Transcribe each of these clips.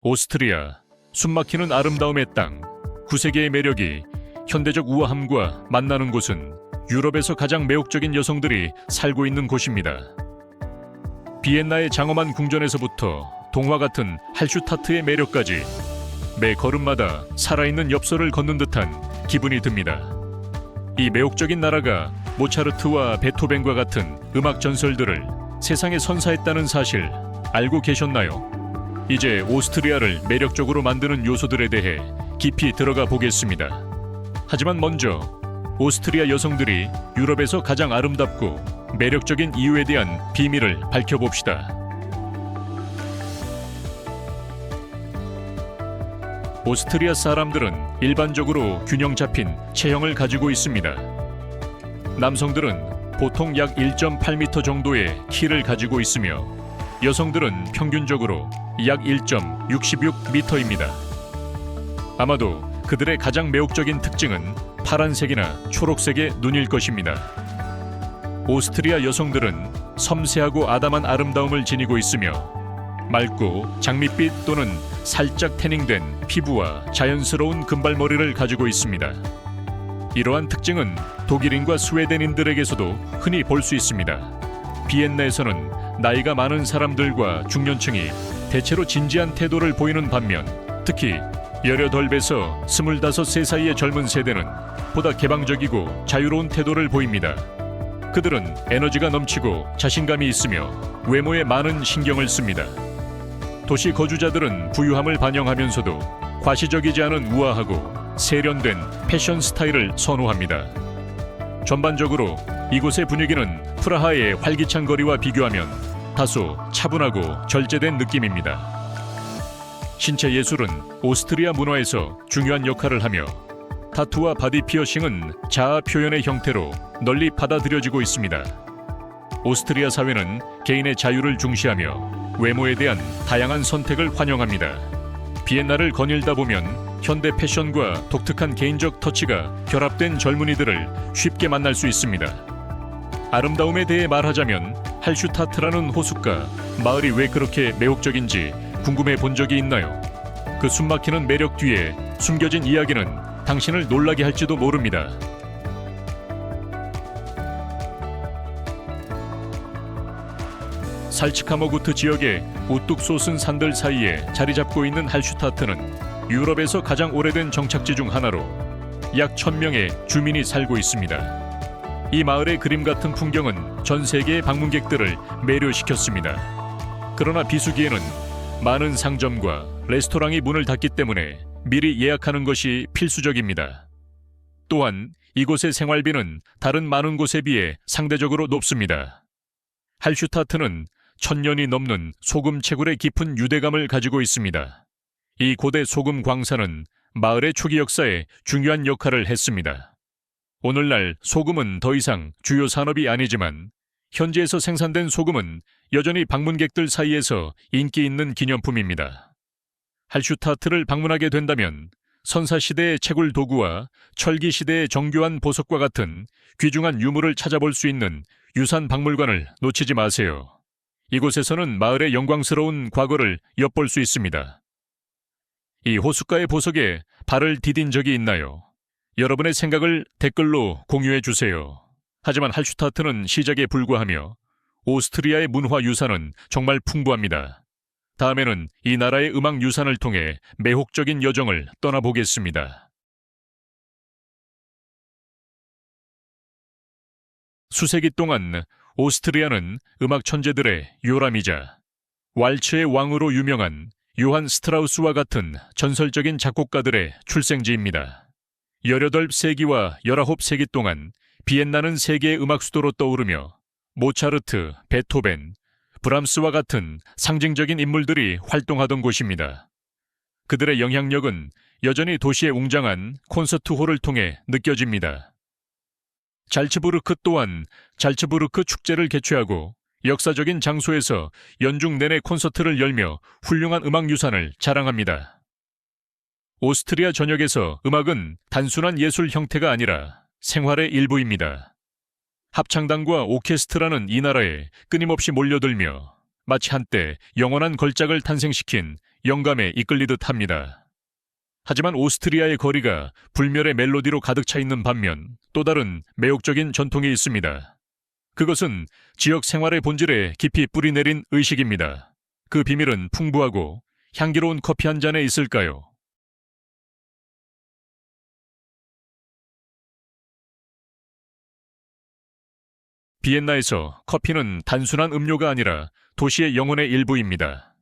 오스트리아, 숨막히는 아름다움의 땅, 9세계의 매력이 현대적 우아함과 만나는 곳은 유럽에서 가장 매혹적인 여성들이 살고 있는 곳입니다. 비엔나의 장엄한 궁전에서부터 동화 같은 할슈타트의 매력까지 매 걸음마다 살아있는 엽서를 걷는 듯한 기분이 듭니다. 이 매혹적인 나라가 모차르트와 베토벤과 같은 음악 전설들을 세상에 선사했다는 사실 알고 계셨나요? 이제 오스트리아를 매력적으로 만드는 요소들에 대해 깊이 들어가 보겠습니다. 하지만 먼저 오스트리아 여성들이 유럽에서 가장 아름답고 매력적인 이유에 대한 비밀을 밝혀봅시다. 오스트리아 사람들은 일반적으로 균형 잡힌 체형을 가지고 있습니다. 남성들은 보통 약 1.8m 정도의 키를 가지고 있으며 여성들은 평균적으로 약 1.66m입니다. 아마도 그들의 가장 매혹적인 특징은 파란색이나 초록색의 눈일 것입니다. 오스트리아 여성들은 섬세하고 아담한 아름다움을 지니고 있으며 맑고 장밋빛 또는 살짝 태닝된 피부와 자연스러운 금발머리를 가지고 있습니다. 이러한 특징은 독일인과 스웨덴인들에게서도 흔히 볼 수 있습니다. 비엔나에서는 나이가 많은 사람들과 중년층이 대체로 진지한 태도를 보이는 반면 특히 18에서 25세 사이의 젊은 세대는 보다 개방적이고 자유로운 태도를 보입니다. 그들은 에너지가 넘치고 자신감이 있으며 외모에 많은 신경을 씁니다. 도시 거주자들은 부유함을 반영하면서도 과시적이지 않은 우아하고 세련된 패션 스타일을 선호합니다. 전반적으로 이곳의 분위기는 프라하의 활기찬 거리와 비교하면 다소 차분하고 절제된 느낌입니다. 신체 예술은 오스트리아 문화에서 중요한 역할을 하며 타투와 바디 피어싱은 자아 표현의 형태로 널리 받아들여지고 있습니다. 오스트리아 사회는 개인의 자유를 중시하며 외모에 대한 다양한 선택을 환영합니다. 비엔나를 거닐다 보면 현대 패션과 독특한 개인적 터치가 결합된 젊은이들을 쉽게 만날 수 있습니다. 아름다움에 대해 말하자면 할슈타트라는 호숫가 마을이 왜 그렇게 매혹적인지 궁금해 본 적이 있나요? 그 숨막히는 매력 뒤에 숨겨진 이야기는 당신을 놀라게 할지도 모릅니다. 살츠카모구트 지역의 우뚝 솟은 산들 사이에 자리 잡고 있는 할슈타트는 유럽에서 가장 오래된 정착지 중 하나로 약 1000명의 주민이 살고 있습니다. 이 마을의 그림 같은 풍경은 전 세계의 방문객들을 매료시켰습니다. 그러나 비수기에는 많은 상점과 레스토랑이 문을 닫기 때문에 미리 예약하는 것이 필수적입니다. 또한 이곳의 생활비는 다른 많은 곳에 비해 상대적으로 높습니다. 할슈타트는 1000년이 넘는 소금 채굴의 깊은 유대감을 가지고 있습니다. 이 고대 소금 광산은 마을의 초기 역사에 중요한 역할을 했습니다. 오늘날 소금은 더 이상 주요 산업이 아니지만 현지에서 생산된 소금은 여전히 방문객들 사이에서 인기 있는 기념품입니다. 할슈타트를 방문하게 된다면 선사시대의 채굴 도구와 철기시대의 정교한 보석과 같은 귀중한 유물을 찾아볼 수 있는 유산 박물관을 놓치지 마세요. 이곳에서는 마을의 영광스러운 과거를 엿볼 수 있습니다. 이 호숫가의 보석에 발을 디딘 적이 있나요? 여러분의 생각을 댓글로 공유해 주세요. 하지만 할슈타트는 시작에 불과하며 오스트리아의 문화 유산은 정말 풍부합니다. 다음에는 이 나라의 음악 유산을 통해 매혹적인 여정을 떠나보겠습니다. 수세기 동안 오스트리아는 음악 천재들의 요람이자 왈츠의 왕으로 유명한 요한 스트라우스와 같은 전설적인 작곡가들의 출생지입니다. 18세기와 19세기 동안 비엔나는 세계의 음악 수도로 떠오르며 모차르트, 베토벤, 브람스와 같은 상징적인 인물들이 활동하던 곳입니다. 그들의 영향력은 여전히 도시의 웅장한 콘서트홀을 통해 느껴집니다. 잘츠부르크 또한 잘츠부르크 축제를 개최하고 역사적인 장소에서 연중 내내 콘서트를 열며 훌륭한 음악 유산을 자랑합니다. 오스트리아 전역에서 음악은 단순한 예술 형태가 아니라 생활의 일부입니다. 합창단과 오케스트라는 이 나라에 끊임없이 몰려들며 마치 한때 영원한 걸작을 탄생시킨 영감에 이끌리듯 합니다. 하지만 오스트리아의 거리가 불멸의 멜로디로 가득 차 있는 반면 또 다른 매혹적인 전통이 있습니다. 그것은 지역 생활의 본질에 깊이 뿌리내린 의식입니다. 그 비밀은 풍부하고 향기로운 커피 한 잔에 있을까요? 비엔나에서 커피는 단순한 음료가 아니라 도시의 영혼의 일부입니다.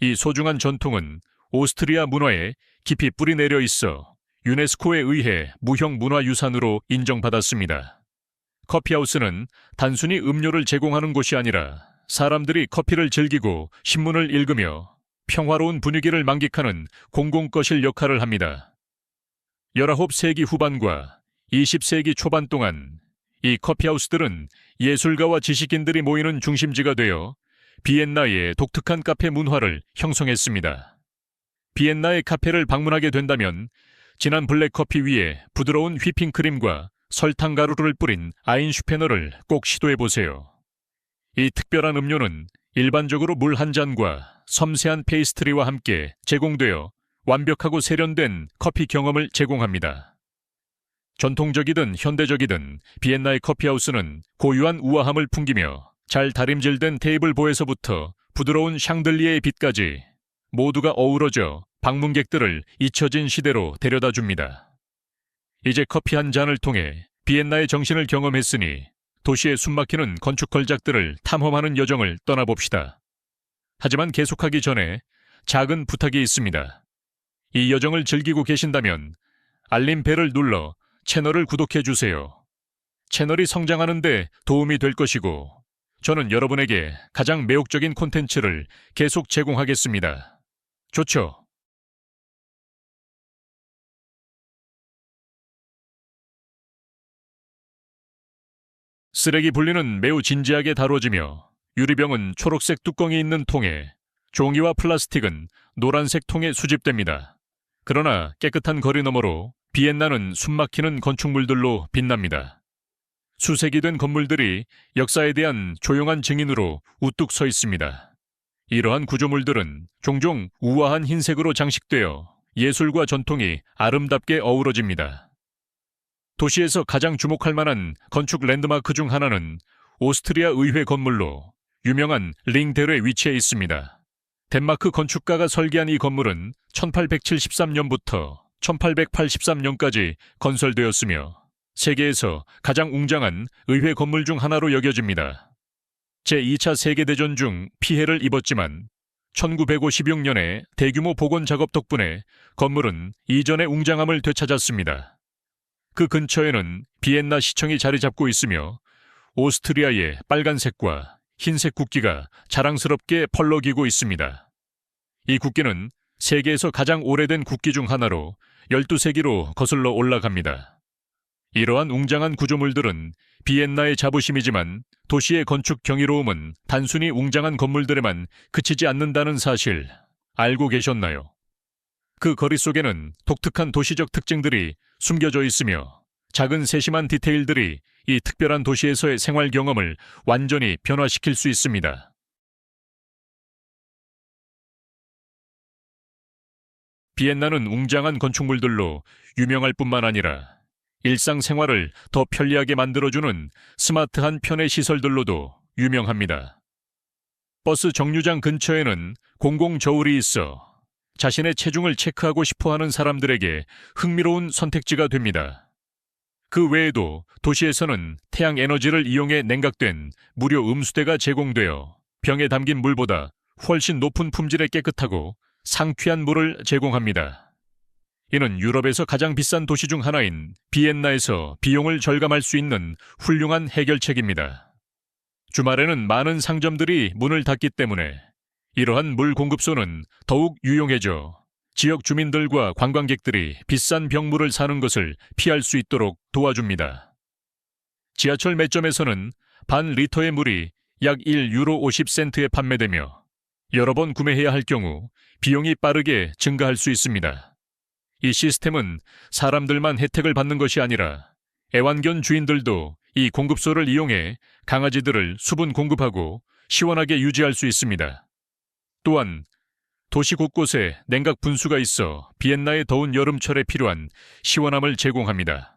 이 소중한 전통은 오스트리아 문화에 깊이 뿌리내려 있어 유네스코에 의해 무형문화유산으로 인정받았습니다. 커피하우스는 단순히 음료를 제공하는 곳이 아니라 사람들이 커피를 즐기고 신문을 읽으며 평화로운 분위기를 만끽하는 공공거실 역할을 합니다. 19세기 후반과 20세기 초반 동안 이 커피하우스들은 예술가와 지식인들이 모이는 중심지가 되어 비엔나의 독특한 카페 문화를 형성했습니다. 비엔나의 카페를 방문하게 된다면 진한 블랙커피 위에 부드러운 휘핑크림과 설탕 가루를 뿌린 아인슈페너를 꼭 시도해보세요. 이 특별한 음료는 일반적으로 물 한 잔과 섬세한 페이스트리와 함께 제공되어 완벽하고 세련된 커피 경험을 제공합니다. 전통적이든 현대적이든 비엔나의 커피하우스는 고유한 우아함을 풍기며 잘 다림질된 테이블보에서부터 부드러운 샹들리에의 빛까지 모두가 어우러져 방문객들을 잊혀진 시대로 데려다 줍니다. 이제 커피 한 잔을 통해 비엔나의 정신을 경험했으니 도시의 숨막히는 건축 걸작들을 탐험하는 여정을 떠나봅시다. 하지만 계속하기 전에 작은 부탁이 있습니다. 이 여정을 즐기고 계신다면 알림벨을 눌러 채널을 구독해 주세요. 채널이 성장하는 데 도움이 될 것이고 저는 여러분에게 가장 매혹적인 콘텐츠를 계속 제공하겠습니다. 좋죠? 쓰레기 분리는 매우 진지하게 다뤄지며 유리병은 초록색 뚜껑이 있는 통에, 종이와 플라스틱은 노란색 통에 수집됩니다. 그러나 깨끗한 거리 너머로 비엔나는 숨막히는 건축물들로 빛납니다. 수색이 된 건물들이 역사에 대한 조용한 증인으로 우뚝 서 있습니다. 이러한 구조물들은 종종 우아한 흰색으로 장식되어 예술과 전통이 아름답게 어우러집니다. 도시에서 가장 주목할 만한 건축 랜드마크 중 하나는 오스트리아 의회 건물로 유명한 링대로에 위치해 있습니다. 덴마크 건축가가 설계한 이 건물은 1873년부터 1883년까지 건설되었으며 세계에서 가장 웅장한 의회 건물 중 하나로 여겨집니다. 제2차 세계대전 중 피해를 입었지만 1956년에 대규모 복원 작업 덕분에 건물은 이전의 웅장함을 되찾았습니다. 그 근처에는 비엔나 시청이 자리 잡고 있으며 오스트리아의 빨간색과 흰색 국기가 자랑스럽게 펄럭이고 있습니다. 이 국기는 세계에서 가장 오래된 국기 중 하나로 12세기로 거슬러 올라갑니다. 이러한 웅장한 구조물들은 비엔나의 자부심이지만 도시의 건축 경이로움은 단순히 웅장한 건물들에만 그치지 않는다는 사실 알고 계셨나요? 그 거리 속에는 독특한 도시적 특징들이 숨겨져 있으며 작은 세심한 디테일들이 이 특별한 도시에서의 생활 경험을 완전히 변화시킬 수 있습니다. 비엔나는 웅장한 건축물들로 유명할 뿐만 아니라 일상생활을 더 편리하게 만들어주는 스마트한 편의 시설들로도 유명합니다. 버스 정류장 근처에는 공공 저울이 있어 자신의 체중을 체크하고 싶어하는 사람들에게 흥미로운 선택지가 됩니다. 그 외에도 도시에서는 태양 에너지를 이용해 냉각된 무료 음수대가 제공되어 병에 담긴 물보다 훨씬 높은 품질의 깨끗하고 상쾌한 물을 제공합니다. 이는 유럽에서 가장 비싼 도시 중 하나인 비엔나에서 비용을 절감할 수 있는 훌륭한 해결책입니다. 주말에는 많은 상점들이 문을 닫기 때문에 이러한 물 공급소는 더욱 유용해져 지역 주민들과 관광객들이 비싼 병물을 사는 것을 피할 수 있도록 도와줍니다. 지하철 몇 점에서는 반 리터의 물이 약 1유로 50센트에 판매되며 여러 번 구매해야 할 경우 비용이 빠르게 증가할 수 있습니다. 이 시스템은 사람들만 혜택을 받는 것이 아니라 애완견 주인들도 이 공급소를 이용해 강아지들을 수분 공급하고 시원하게 유지할 수 있습니다. 또한 도시 곳곳에 냉각 분수가 있어 비엔나의 더운 여름철에 필요한 시원함을 제공합니다.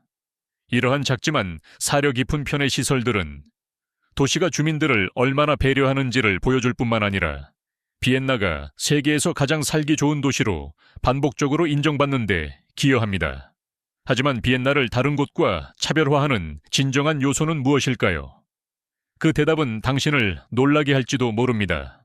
이러한 작지만 사려 깊은 편의 시설들은 도시가 주민들을 얼마나 배려하는지를 보여줄 뿐만 아니라 비엔나가 세계에서 가장 살기 좋은 도시로 반복적으로 인정받는 데 기여합니다. 하지만 비엔나를 다른 곳과 차별화하는 진정한 요소는 무엇일까요? 그 대답은 당신을 놀라게 할지도 모릅니다.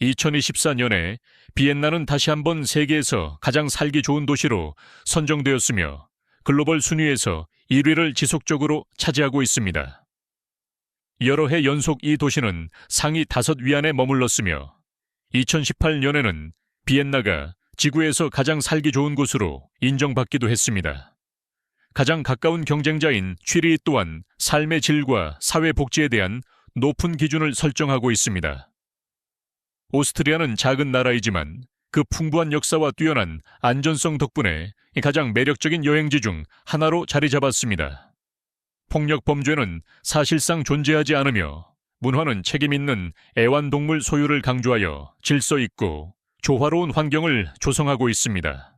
2024년에 비엔나는 다시 한번 세계에서 가장 살기 좋은 도시로 선정되었으며 글로벌 순위에서 1위를 지속적으로 차지하고 있습니다. 여러 해 연속 이 도시는 상위 5위 안에 머물렀으며 2018년에는 비엔나가 지구에서 가장 살기 좋은 곳으로 인정받기도 했습니다. 가장 가까운 경쟁자인 취리 또한 삶의 질과 사회 복지에 대한 높은 기준을 설정하고 있습니다. 오스트리아는 작은 나라이지만 그 풍부한 역사와 뛰어난 안전성 덕분에 가장 매력적인 여행지 중 하나로 자리 잡았습니다. 폭력 범죄는 사실상 존재하지 않으며 문화는 책임 있는 애완동물 소유를 강조하여 질서 있고 조화로운 환경을 조성하고 있습니다.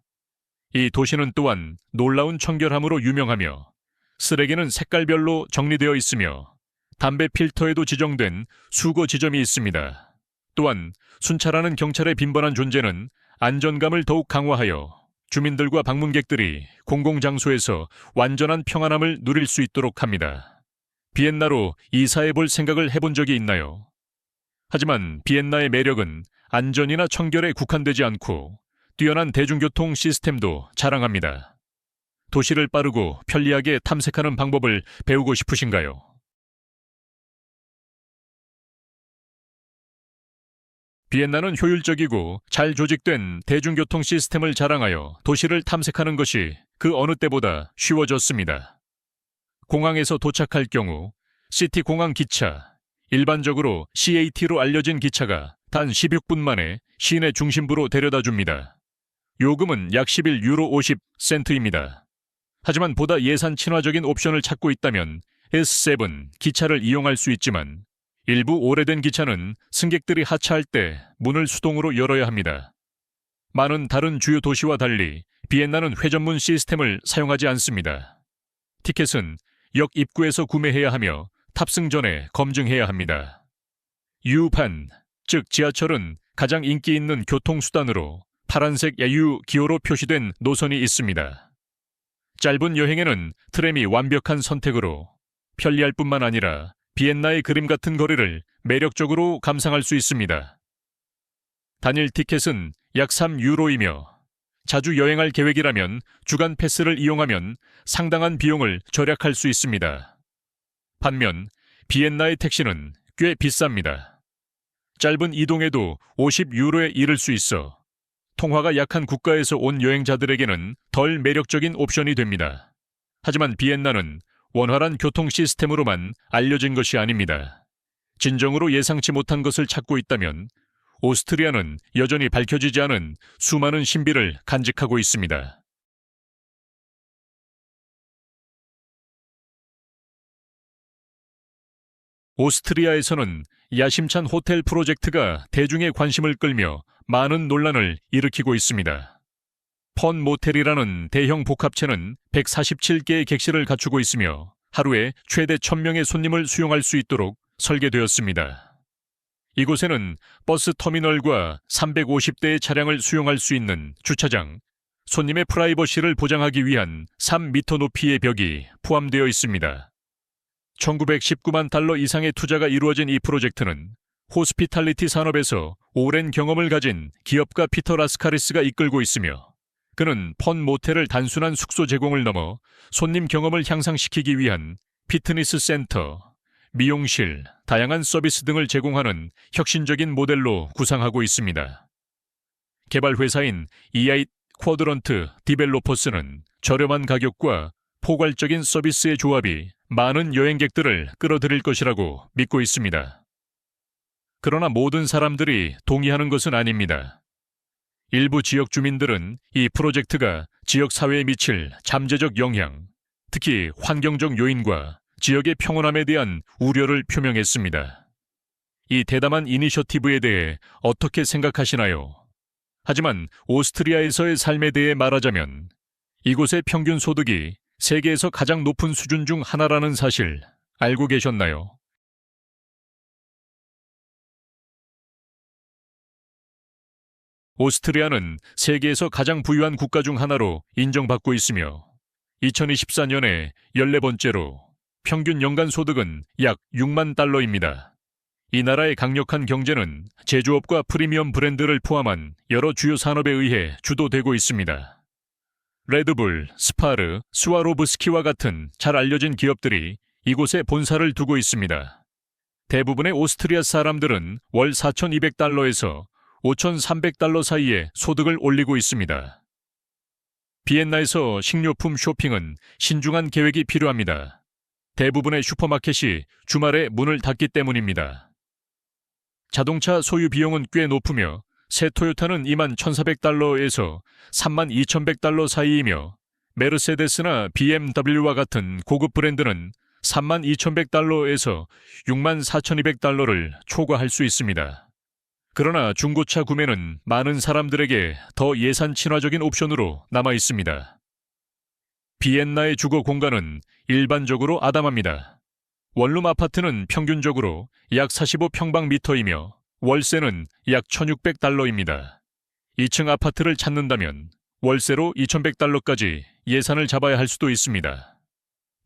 이 도시는 또한 놀라운 청결함으로 유명하며 쓰레기는 색깔별로 정리되어 있으며 담배 필터에도 지정된 수거 지점이 있습니다. 또한 순찰하는 경찰의 빈번한 존재는 안전감을 더욱 강화하여 주민들과 방문객들이 공공장소에서 완전한 평안함을 누릴 수 있도록 합니다. 비엔나로 이사해 볼 생각을 해본 적이 있나요? 하지만 비엔나의 매력은 안전이나 청결에 국한되지 않고 뛰어난 대중교통 시스템도 자랑합니다. 도시를 빠르고 편리하게 탐색하는 방법을 배우고 싶으신가요? 비엔나는 효율적이고 잘 조직된 대중교통 시스템을 자랑하여 도시를 탐색하는 것이 그 어느 때보다 쉬워졌습니다. 공항에서 도착할 경우 시티공항 기차, 일반적으로 CAT로 알려진 기차가 단 16분 만에 시내 중심부로 데려다 줍니다. 요금은 약 11유로 50센트입니다. 하지만 보다 예산 친화적인 옵션을 찾고 있다면 S7 기차를 이용할 수 있지만 일부 오래된 기차는 승객들이 하차할 때 문을 수동으로 열어야 합니다. 많은 다른 주요 도시와 달리 비엔나는 회전문 시스템을 사용하지 않습니다. 티켓은 역 입구에서 구매해야 하며 탑승 전에 검증해야 합니다. U판, 즉 지하철은 가장 인기 있는 교통수단으로 파란색 야유 기호로 표시된 노선이 있습니다. 짧은 여행에는 트램이 완벽한 선택으로 편리할 뿐만 아니라 비엔나의 그림 같은 거리를 매력적으로 감상할 수 있습니다. 단일 티켓은 약 3유로이며 자주 여행할 계획이라면 주간 패스를 이용하면 상당한 비용을 절약할 수 있습니다. 반면 비엔나의 택시는 꽤 비쌉니다. 짧은 이동에도 50유로에 이를 수 있어 통화가 약한 국가에서 온 여행자들에게는 덜 매력적인 옵션이 됩니다. 하지만 비엔나는 원활한 교통 시스템으로만 알려진 것이 아닙니다. 진정으로 예상치 못한 것을 찾고 있다면 오스트리아는 여전히 밝혀지지 않은 수많은 신비를 간직하고 있습니다. 오스트리아에서는 야심찬 호텔 프로젝트가 대중의 관심을 끌며 많은 논란을 일으키고 있습니다. 펀 모텔이라는 대형 복합체는 147개의 객실을 갖추고 있으며 하루에 최대 1000명의 손님을 수용할 수 있도록 설계되었습니다. 이곳에는 버스 터미널과 350대의 차량을 수용할 수 있는 주차장, 손님의 프라이버시를 보장하기 위한 3m 높이의 벽이 포함되어 있습니다. 1919만 달러 이상의 투자가 이루어진 이 프로젝트는 호스피탈리티 산업에서 오랜 경험을 가진 기업가 피터 라스카리스가 이끌고 있으며 그는 펀 모텔을 단순한 숙소 제공을 넘어 손님 경험을 향상시키기 위한 피트니스 센터, 미용실, 다양한 서비스 등을 제공하는 혁신적인 모델로 구상하고 있습니다. 개발 회사인 EI 쿼드런트 디벨로퍼스는 저렴한 가격과 포괄적인 서비스의 조합이 많은 여행객들을 끌어들일 것이라고 믿고 있습니다. 그러나 모든 사람들이 동의하는 것은 아닙니다. 일부 지역 주민들은 이 프로젝트가 지역 사회에 미칠 잠재적 영향, 특히 환경적 요인과 지역의 평온함에 대한 우려를 표명했습니다. 이 대담한 이니셔티브에 대해 어떻게 생각하시나요? 하지만 오스트리아에서의 삶에 대해 말하자면 이곳의 평균 소득이 세계에서 가장 높은 수준 중 하나라는 사실 알고 계셨나요? 오스트리아는 세계에서 가장 부유한 국가 중 하나로 인정받고 있으며 2024년에 14번째로 평균 연간 소득은 약 6만 달러입니다. 이 나라의 강력한 경제는 제조업과 프리미엄 브랜드를 포함한 여러 주요 산업에 의해 주도되고 있습니다. 레드불, 스파르, 스와로브스키와 같은 잘 알려진 기업들이 이곳에 본사를 두고 있습니다. 대부분의 오스트리아 사람들은 월 4,200달러에서 5,300달러 사이에 소득을 올리고 있습니다. 비엔나에서 식료품 쇼핑은 신중한 계획이 필요합니다. 대부분의 슈퍼마켓이 주말에 문을 닫기 때문입니다. 자동차 소유 비용은 꽤 높으며 새 토요타는 21,400달러에서 32,100달러 사이이며 메르세데스나 BMW와 같은 고급 브랜드는 32,100달러에서 64,200달러를 초과할 수 있습니다. 그러나 중고차 구매는 많은 사람들에게 더 예산 친화적인 옵션으로 남아 있습니다. 비엔나의 주거 공간은 일반적으로 아담합니다. 원룸 아파트는 평균적으로 약 45평방미터이며 월세는 약 1,600달러입니다. 2층 아파트를 찾는다면 월세로 2,100달러까지 예산을 잡아야 할 수도 있습니다.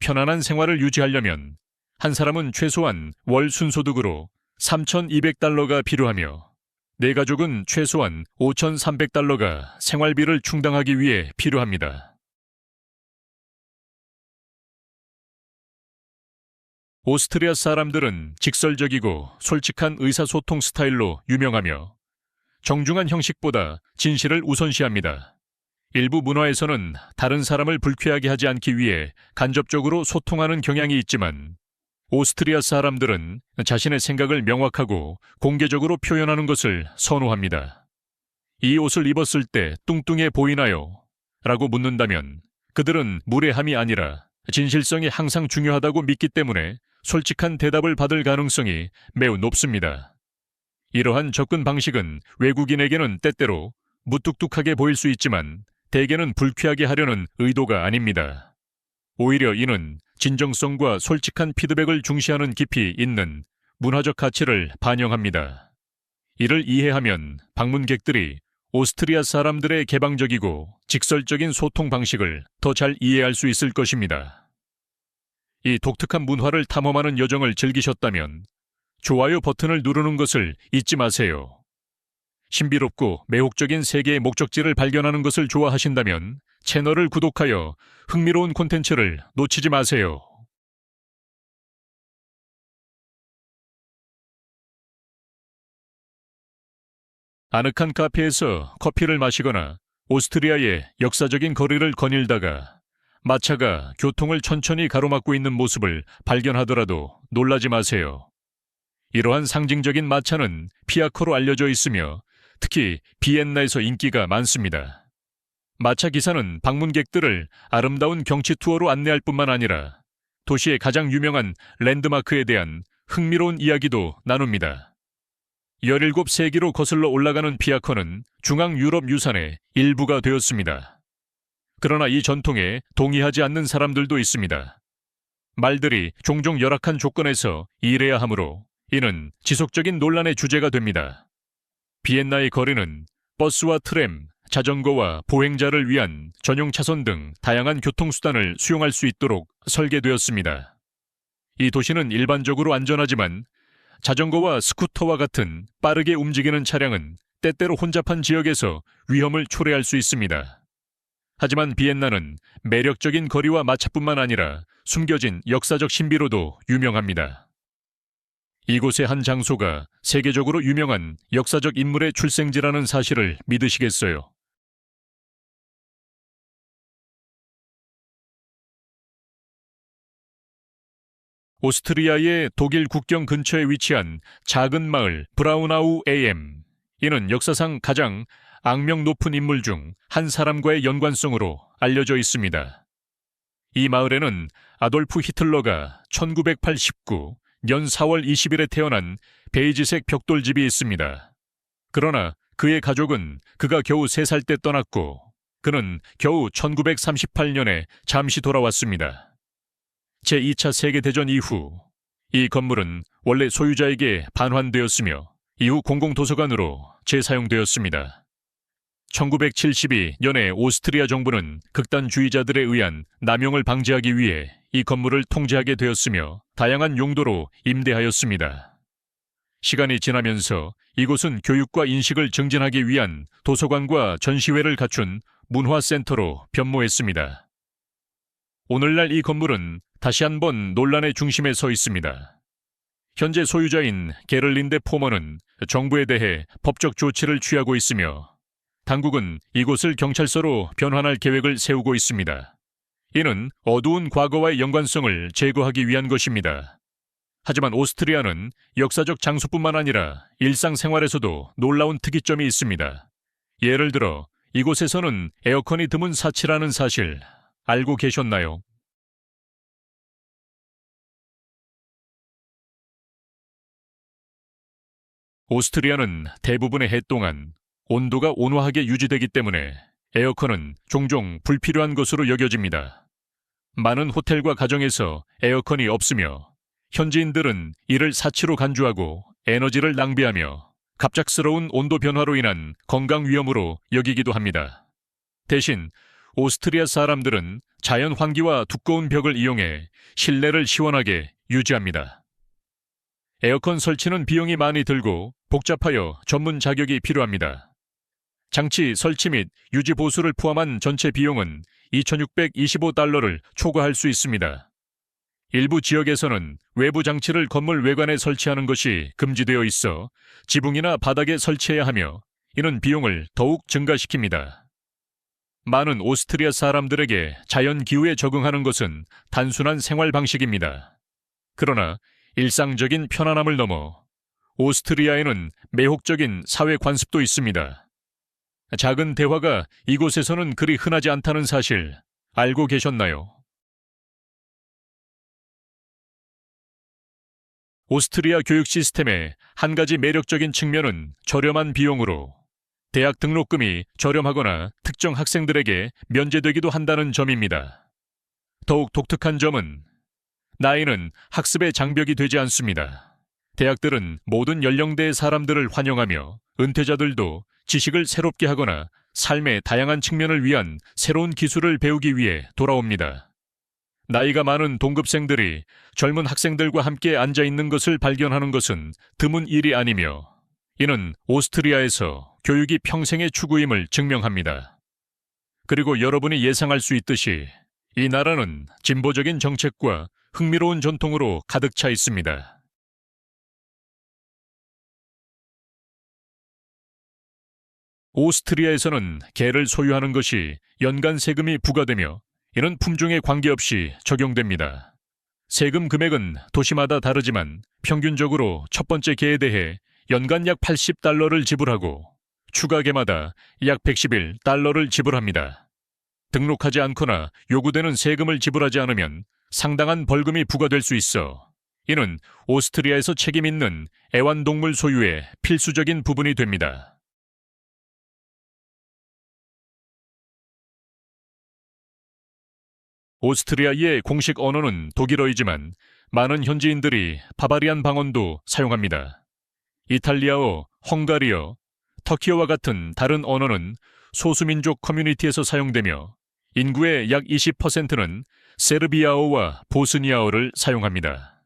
편안한 생활을 유지하려면 한 사람은 최소한 월 순소득으로 3,200달러가 필요하며 네 가족은 최소한 5,300달러가 생활비를 충당하기 위해 필요합니다. 오스트리아 사람들은 직설적이고 솔직한 의사소통 스타일로 유명하며 정중한 형식보다 진실을 우선시합니다. 일부 문화에서는 다른 사람을 불쾌하게 하지 않기 위해 간접적으로 소통하는 경향이 있지만 오스트리아 사람들은 자신의 생각을 명확하고 공개적으로 표현하는 것을 선호합니다. 이 옷을 입었을 때 뚱뚱해 보이나요? 라고 묻는다면 그들은 무례함이 아니라 진실성이 항상 중요하다고 믿기 때문에 솔직한 대답을 받을 가능성이 매우 높습니다. 이러한 접근 방식은 외국인에게는 때때로 무뚝뚝하게 보일 수 있지만 대개는 불쾌하게 하려는 의도가 아닙니다. 오히려 이는 진정성과 솔직한 피드백을 중시하는 깊이 있는 문화적 가치를 반영합니다. 이를 이해하면 방문객들이 오스트리아 사람들의 개방적이고 직설적인 소통 방식을 더 잘 이해할 수 있을 것입니다. 이 독특한 문화를 탐험하는 여정을 즐기셨다면 좋아요 버튼을 누르는 것을 잊지 마세요. 신비롭고 매혹적인 세계의 목적지를 발견하는 것을 좋아하신다면 채널을 구독하여 흥미로운 콘텐츠를 놓치지 마세요. 아늑한 카페에서 커피를 마시거나 오스트리아의 역사적인 거리를 거닐다가 마차가 교통을 천천히 가로막고 있는 모습을 발견하더라도 놀라지 마세요. 이러한 상징적인 마차는 피아커로 알려져 있으며 특히 비엔나에서 인기가 많습니다. 마차 기사는 방문객들을 아름다운 경치 투어로 안내할 뿐만 아니라 도시의 가장 유명한 랜드마크에 대한 흥미로운 이야기도 나눕니다. 17세기로 거슬러 올라가는 피아커는 중앙 유럽 유산의 일부가 되었습니다. 그러나 이 전통에 동의하지 않는 사람들도 있습니다. 말들이 종종 열악한 조건에서 일해야 하므로 이는 지속적인 논란의 주제가 됩니다. 비엔나의 거리는 버스와 트램, 자전거와 보행자를 위한 전용 차선 등 다양한 교통수단을 수용할 수 있도록 설계되었습니다. 이 도시는 일반적으로 안전하지만 자전거와 스쿠터와 같은 빠르게 움직이는 차량은 때때로 혼잡한 지역에서 위험을 초래할 수 있습니다. 하지만 비엔나는 매력적인 거리와 마차뿐만 아니라 숨겨진 역사적 신비로도 유명합니다. 이곳의 한 장소가 세계적으로 유명한 역사적 인물의 출생지라는 사실을 믿으시겠어요? 오스트리아의 독일 국경 근처에 위치한 작은 마을 브라우나우 AM. 이는 역사상 가장 악명 높은 인물 중 한 사람과의 연관성으로 알려져 있습니다. 이 마을에는 아돌프 히틀러가 1989년 4월 20일에 태어난 베이지색 벽돌집이 있습니다. 그러나 그의 가족은 그가 겨우 3살 때 떠났고 그는 겨우 1938년에 잠시 돌아왔습니다. 제2차 세계대전 이후 이 건물은 원래 소유자에게 반환되었으며 이후 공공도서관으로 재사용되었습니다. 1972년에 오스트리아 정부는 극단주의자들에 의한 남용을 방지하기 위해 이 건물을 통제하게 되었으며 다양한 용도로 임대하였습니다. 시간이 지나면서 이곳은 교육과 인식을 증진하기 위한 도서관과 전시회를 갖춘 문화센터로 변모했습니다. 오늘날 이 건물은 다시 한번 논란의 중심에 서 있습니다. 현재 소유자인 게를린데 포머는 정부에 대해 법적 조치를 취하고 있으며 당국은 이곳을 경찰서로 변환할 계획을 세우고 있습니다. 이는 어두운 과거와의 연관성을 제거하기 위한 것입니다. 하지만 오스트리아는 역사적 장소뿐만 아니라 일상생활에서도 놀라운 특이점이 있습니다. 예를 들어 이곳에서는 에어컨이 드문 사치라는 사실 알고 계셨나요? 오스트리아는 대부분의 해 동안 온도가 온화하게 유지되기 때문에 에어컨은 종종 불필요한 것으로 여겨집니다. 많은 호텔과 가정에서 에어컨이 없으며 현지인들은 이를 사치로 간주하고 에너지를 낭비하며 갑작스러운 온도 변화로 인한 건강 위험으로 여기기도 합니다. 대신 오스트리아 사람들은 자연 환기와 두꺼운 벽을 이용해 실내를 시원하게 유지합니다. 에어컨 설치는 비용이 많이 들고 복잡하여 전문 자격이 필요합니다. 장치 설치 및 유지 보수를 포함한 전체 비용은 $2,625를 초과할 수 있습니다. 일부 지역에서는 외부 장치를 건물 외관에 설치하는 것이 금지되어 있어 지붕이나 바닥에 설치해야 하며 이는 비용을 더욱 증가시킵니다. 많은 오스트리아 사람들에게 자연 기후에 적응하는 것은 단순한 생활 방식입니다. 그러나 일상적인 편안함을 넘어 오스트리아에는 매혹적인 사회 관습도 있습니다. 작은 대화가 이곳에서는 그리 흔하지 않다는 사실 알고 계셨나요? 오스트리아 교육 시스템의 한 가지 매력적인 측면은 저렴한 비용으로 대학 등록금이 저렴하거나 특정 학생들에게 면제되기도 한다는 점입니다. 더욱 독특한 점은 나이는 학습의 장벽이 되지 않습니다. 대학들은 모든 연령대의 사람들을 환영하며 은퇴자들도 지식을 새롭게 하거나 삶의 다양한 측면을 위한 새로운 기술을 배우기 위해 돌아옵니다. 나이가 많은 동급생들이 젊은 학생들과 함께 앉아 있는 것을 발견하는 것은 드문 일이 아니며 이는 오스트리아에서 교육이 평생의 추구임을 증명합니다. 그리고 여러분이 예상할 수 있듯이 이 나라는 진보적인 정책과 흥미로운 전통으로 가득 차 있습니다. 오스트리아에서는 개를 소유하는 것이 연간 세금이 부과되며 이는 품종에 관계없이 적용됩니다. 세금 금액은 도시마다 다르지만 평균적으로 첫 번째 개에 대해 연간 약 $80를 지불하고 추가 개마다 약 $111를 지불합니다. 등록하지 않거나 요구되는 세금을 지불하지 않으면 상당한 벌금이 부과될 수 있어 이는 오스트리아에서 책임 있는 애완동물 소유의 필수적인 부분이 됩니다. 오스트리아의 공식 언어는 독일어이지만 많은 현지인들이 바바리안 방언도 사용합니다. 이탈리아어, 헝가리어, 터키어와 같은 다른 언어는 소수민족 커뮤니티에서 사용되며 인구의 약 20%는 세르비아어와 보스니아어를 사용합니다.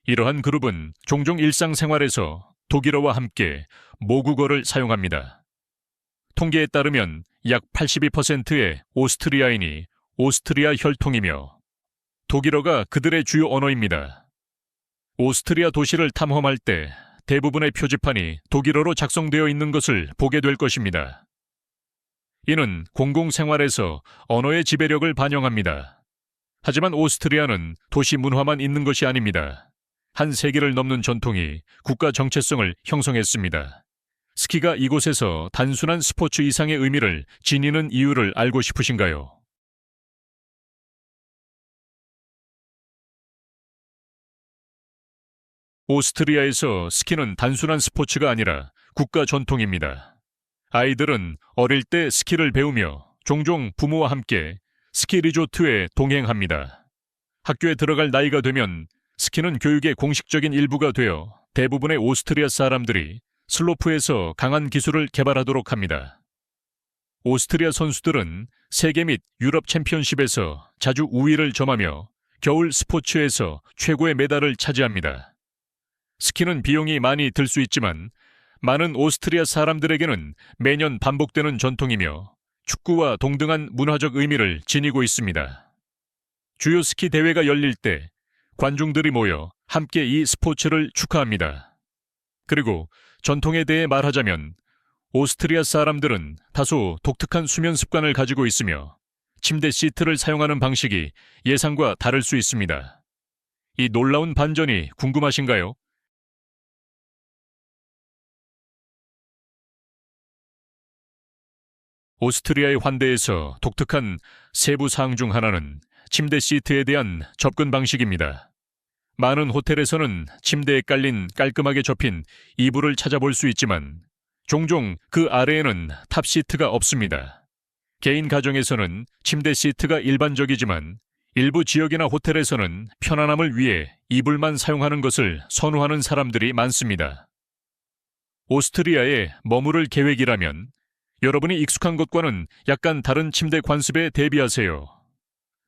이러한 그룹은 종종 일상생활에서 독일어와 함께 모국어를 사용합니다. 통계에 따르면 약 82%의 오스트리아인이 오스트리아 혈통이며 독일어가 그들의 주요 언어입니다. 오스트리아 도시를 탐험할 때 대부분의 표지판이 독일어로 작성되어 있는 것을 보게 될 것입니다. 이는 공공생활에서 언어의 지배력을 반영합니다. 하지만 오스트리아는 도시 문화만 있는 것이 아닙니다. 한 세기를 넘는 전통이 국가 정체성을 형성했습니다. 스키가 이곳에서 단순한 스포츠 이상의 의미를 지니는 이유를 알고 싶으신가요? 오스트리아에서 스키는 단순한 스포츠가 아니라 국가 전통입니다. 아이들은 어릴 때 스키를 배우며 종종 부모와 함께 스키 리조트에 동행합니다. 학교에 들어갈 나이가 되면 스키는 교육의 공식적인 일부가 되어 대부분의 오스트리아 사람들이 슬로프에서 강한 기술을 개발하도록 합니다. 오스트리아 선수들은 세계 및 유럽 챔피언십에서 자주 우위를 점하며 겨울 스포츠에서 최고의 메달을 차지합니다. 스키는 비용이 많이 들 수 있지만 많은 오스트리아 사람들에게는 매년 반복되는 전통이며 축구와 동등한 문화적 의미를 지니고 있습니다. 주요 스키 대회가 열릴 때 관중들이 모여 함께 이 스포츠를 축하합니다. 그리고 전통에 대해 말하자면 오스트리아 사람들은 다소 독특한 수면 습관을 가지고 있으며 침대 시트를 사용하는 방식이 예상과 다를 수 있습니다. 이 놀라운 반전이 궁금하신가요? 오스트리아의 환대에서 독특한 세부 사항 중 하나는 침대 시트에 대한 접근 방식입니다. 많은 호텔에서는 침대에 깔린 깔끔하게 접힌 이불을 찾아볼 수 있지만 종종 그 아래에는 탑 시트가 없습니다. 개인 가정에서는 침대 시트가 일반적이지만 일부 지역이나 호텔에서는 편안함을 위해 이불만 사용하는 것을 선호하는 사람들이 많습니다. 오스트리아에 머무를 계획이라면 여러분이 익숙한 것과는 약간 다른 침대 관습에 대비하세요.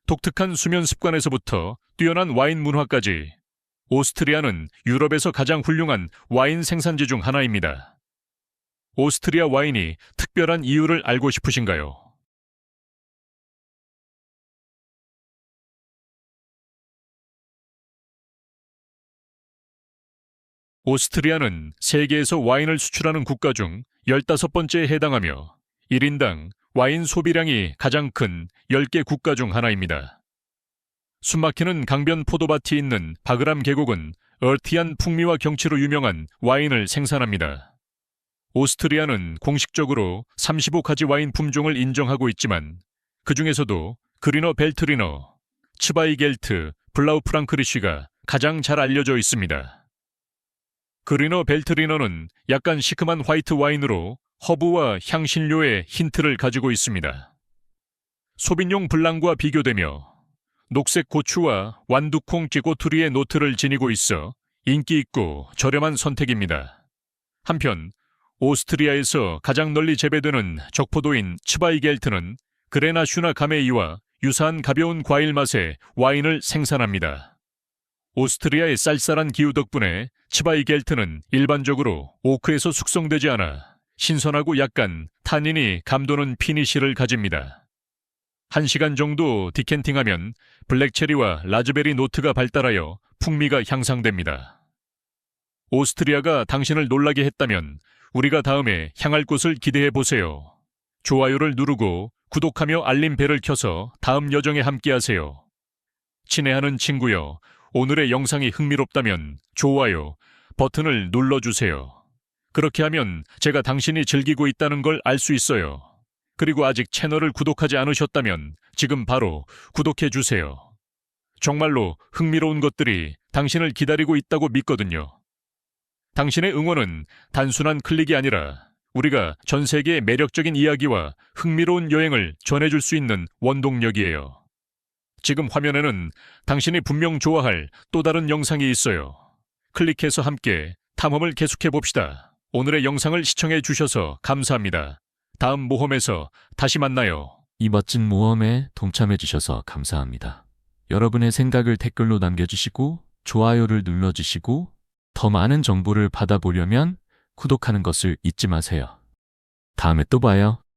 독특한 수면 습관에서부터 뛰어난 와인 문화까지 오스트리아는 유럽에서 가장 훌륭한 와인 생산지 중 하나입니다. 오스트리아 와인이 특별한 이유를 알고 싶으신가요? 오스트리아는 세계에서 와인을 수출하는 국가 중 15번째에 해당하며 1인당 와인 소비량이 가장 큰 10개 국가 중 하나입니다. 숨막히는 강변 포도밭이 있는 바그람 계곡은 얼티한 풍미와 경치로 유명한 와인을 생산합니다. 오스트리아는 공식적으로 35가지 와인 품종을 인정하고 있지만 그 중에서도 그리너 벨트리너, 츠바이겔트, 블라우프랑크리쉬가 가장 잘 알려져 있습니다. 그리너 벨트리너는 약간 시큼한 화이트 와인으로 허브와 향신료의 힌트를 가지고 있습니다. 소빈용 블랑과 비교되며 녹색 고추와 완두콩 찌꼬투리의 노트를 지니고 있어 인기 있고 저렴한 선택입니다. 한편 오스트리아에서 가장 널리 재배되는 적포도인 츠바이겔트는 그레나슈나 가메이와 유사한 가벼운 과일 맛의 와인을 생산합니다. 오스트리아의 쌀쌀한 기후 덕분에 츠바이겔트는 일반적으로 오크에서 숙성되지 않아 신선하고 약간 타닌이 감도는 피니쉬를 가집니다. 1시간 정도 디켄팅하면 블랙체리와 라즈베리 노트가 발달하여 풍미가 향상됩니다. 오스트리아가 당신을 놀라게 했다면 우리가 다음에 향할 곳을 기대해 보세요. 좋아요를 누르고 구독하며 알림벨을 켜서 다음 여정에 함께하세요. 친애하는 친구여, 오늘의 영상이 흥미롭다면 좋아요 버튼을 눌러주세요. 그렇게 하면 제가 당신이 즐기고 있다는 걸 알 수 있어요. 그리고 아직 채널을 구독하지 않으셨다면 지금 바로 구독해 주세요. 정말로 흥미로운 것들이 당신을 기다리고 있다고 믿거든요. 당신의 응원은 단순한 클릭이 아니라 우리가 전 세계의 매력적인 이야기와 흥미로운 여행을 전해줄 수 있는 원동력이에요. 지금 화면에는 당신이 분명 좋아할 또 다른 영상이 있어요. 클릭해서 함께 탐험을 계속해 봅시다. 오늘의 영상을 시청해 주셔서 감사합니다. 다음 모험에서 다시 만나요. 이 멋진 모험에 동참해 주셔서 감사합니다. 여러분의 생각을 댓글로 남겨주시고 좋아요를 눌러주시고 더 많은 정보를 받아보려면 구독하는 것을 잊지 마세요. 다음에 또 봐요.